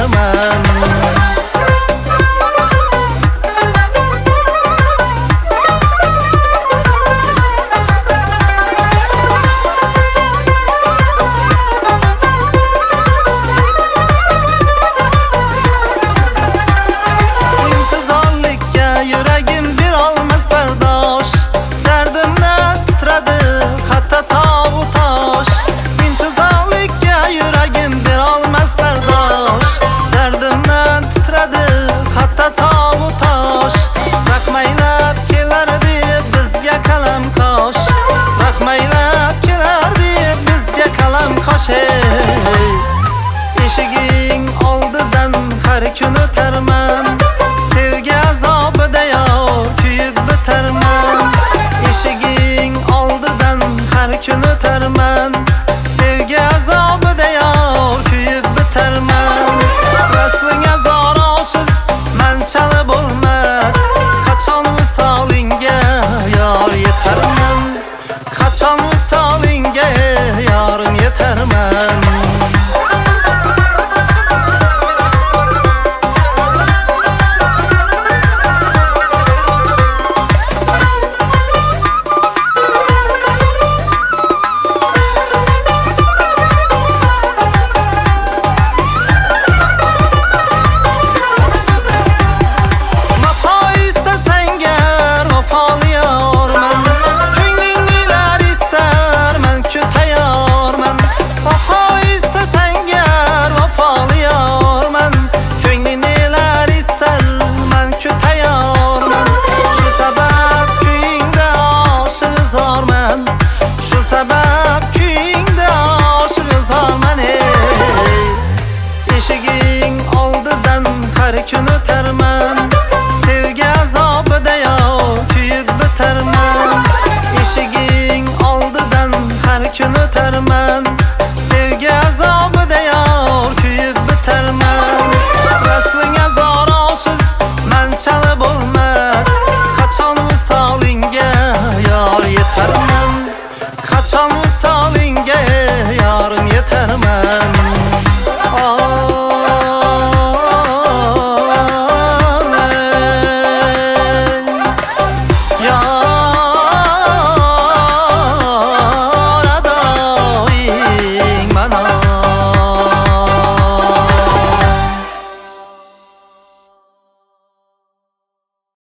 yetarman. Yüragim bir olmaz bardosh, dardimdan titradi hatta tog'u tosh. İntizorlikka yuragim bir olmaz bardosh, dardimdan titradi hatta tog'u tosh. Rahmaylab kelardi bizga qalam qosh, rahmaylab kelardi bizga qalam qosh. Eshiging oldidan har kun o'tarman, sevgi azobida yor kuyib bitarman. Eshiging oldidan har kun o'tarman, sevgi azobida yor kuyib bitarman. Vaslinga zor oshiq manchali bo'lmas, qachon visolingga yor yetarman, qachon visolingga yorim yetarman. Sabah